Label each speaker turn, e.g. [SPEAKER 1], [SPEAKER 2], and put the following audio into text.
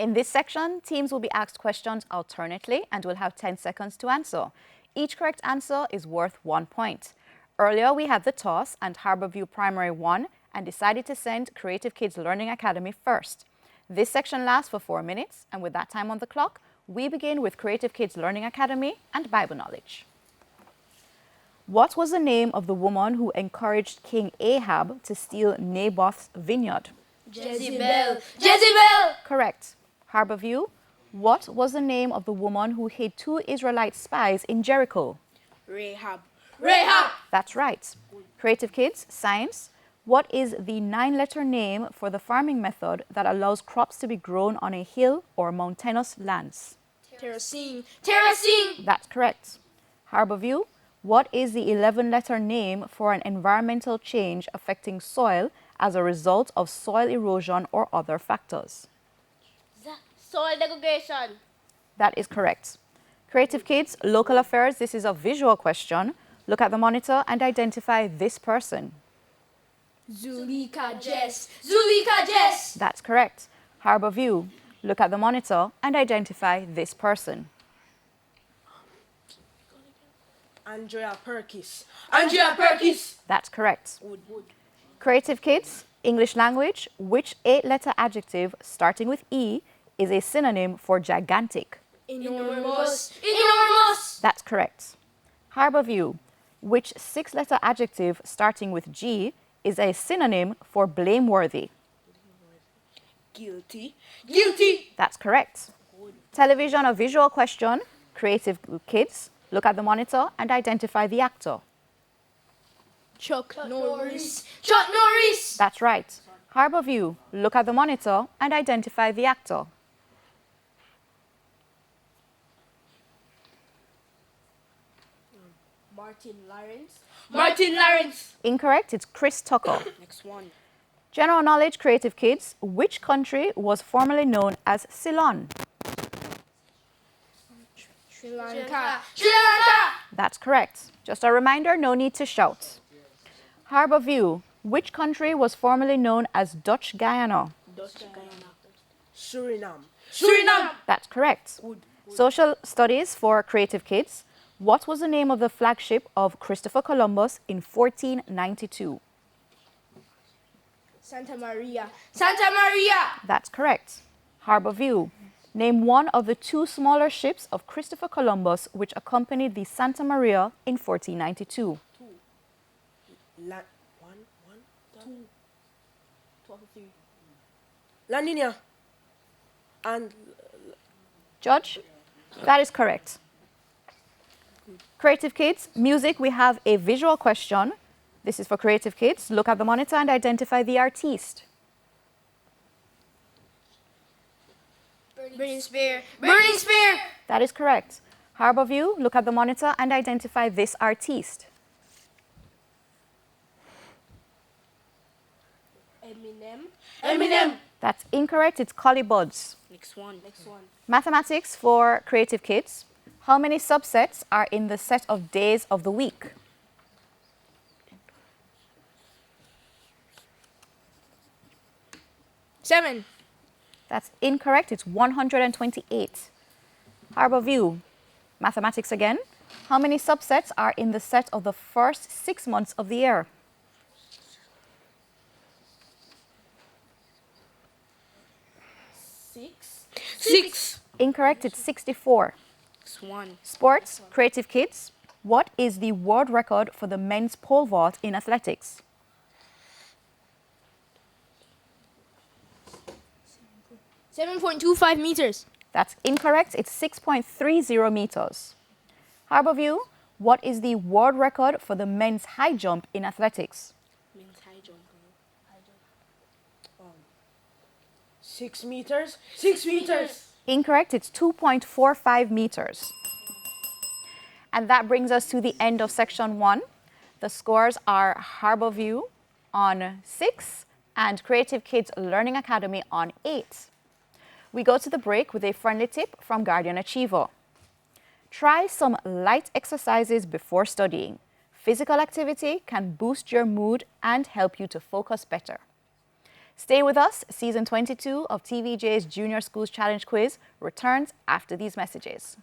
[SPEAKER 1] In this section, teams will be asked questions alternately and will have 10 seconds to answer. Each correct answer is worth 1 point. Earlier, we had the toss and Harbourview Primary won and decided to send Creative Kids Learning Academy first. This section lasts for 4 minutes, and with that time on the clock, we begin with Creative Kids Learning Academy and Bible knowledge. What was the name of the woman who encouraged King Ahab to steal Naboth's vineyard?
[SPEAKER 2] Jezebel. Jezebel!
[SPEAKER 1] Correct. Harbourview, what was the name of the woman who hid 2 Israelite spies in Jericho?
[SPEAKER 2] Rahab. Rahab!
[SPEAKER 1] That's right. Creative Kids, science. What is the 9-letter name for the farming method that allows crops to be grown on a hill or mountainous lands?
[SPEAKER 2] Terracing. Terracing!
[SPEAKER 1] That's correct. Harbourview, what is the 11-letter name for an environmental change affecting soil as a result of soil erosion or other factors?
[SPEAKER 2] Soil degradation.
[SPEAKER 1] That is correct. Creative Kids, local affairs, this is a visual question. Look at the monitor and identify this person.
[SPEAKER 2] Zulika Jess. Zulika Jess!
[SPEAKER 1] That's correct. Harbourview, look at the monitor and identify this person.
[SPEAKER 3] Andrea Perkis.
[SPEAKER 2] Andrea Perkis!
[SPEAKER 1] That's correct. Creative Kids, English language, which 8-letter adjective starting with E is a synonym for gigantic?
[SPEAKER 2] Enormous. Enormous!
[SPEAKER 1] That's correct. Harbourview, which 6-letter adjective starting with G is a synonym for blameworthy?
[SPEAKER 3] Guilty.
[SPEAKER 2] Guilty!
[SPEAKER 1] That's correct. Television, a visual question. Creative Kids, look at the monitor and identify the actor.
[SPEAKER 2] Chuck Norris. Chuck Norris!
[SPEAKER 1] That's right. Harbourview, look at the monitor and identify the actor.
[SPEAKER 3] Martin Lawrence.
[SPEAKER 2] Martin Lawrence!
[SPEAKER 1] Incorrect, it's Chris Tucker.
[SPEAKER 3] Next one.
[SPEAKER 1] General knowledge, Creative Kids, which country was formerly known as Ceylon?
[SPEAKER 2] Sri Lanka. Sri Lanka!
[SPEAKER 1] That's correct. Just a reminder, no need to shout. Harbourview, which country was formerly known as Dutch Guyana?
[SPEAKER 3] Dutch Guyana. Suriname.
[SPEAKER 2] Suriname!
[SPEAKER 1] That's correct. Social studies for Creative Kids. What was the name of the flagship of Christopher Columbus in 1492?
[SPEAKER 2] Santa Maria. Santa Maria!
[SPEAKER 1] That's correct. Harbourview, name one of the 2 smaller ships of Christopher Columbus which accompanied the Santa Maria in 1492.
[SPEAKER 3] La Nina. And
[SPEAKER 1] Judge, that is correct. Creative Kids, music, we have a visual question. This is for Creative Kids. Look at the monitor and identify the artiste.
[SPEAKER 2] Burning Spear. Burning Spear!
[SPEAKER 1] That is correct. Harbourview, look at the monitor and identify this artiste.
[SPEAKER 3] Eminem.
[SPEAKER 2] Eminem!
[SPEAKER 1] That's incorrect, it's Collie Buddz.
[SPEAKER 3] Next one. Next one.
[SPEAKER 1] Mathematics for Creative Kids. How many subsets are in the set of days of the week?
[SPEAKER 2] Seven.
[SPEAKER 1] That's incorrect, it's 128. Harbourview, mathematics again. How many subsets are in the set of the first 6 months of the year?
[SPEAKER 2] Six.
[SPEAKER 1] Incorrect, it's 64.
[SPEAKER 3] Next one.
[SPEAKER 1] Sports, Creative Kids. What is the world record for the men's pole vault in athletics?
[SPEAKER 2] 7.25 meters.
[SPEAKER 1] That's incorrect, it's 6.30 meters. Harbourview, what is the world record for the men's high jump in athletics?
[SPEAKER 3] Men's high jump. 6 meters. 6 meters.
[SPEAKER 1] Incorrect, it's 2.45 meters. And that brings us to the end of section 1. The scores are Harbourview on 6 and Creative Kids Learning Academy on 8. We go to the break with a friendly tip from Guardian Achiever. Try some light exercises before studying. Physical activity can boost your mood and help you to focus better. Stay with us. Season 22 of TVJ's Junior Schools Challenge Quiz returns after these messages.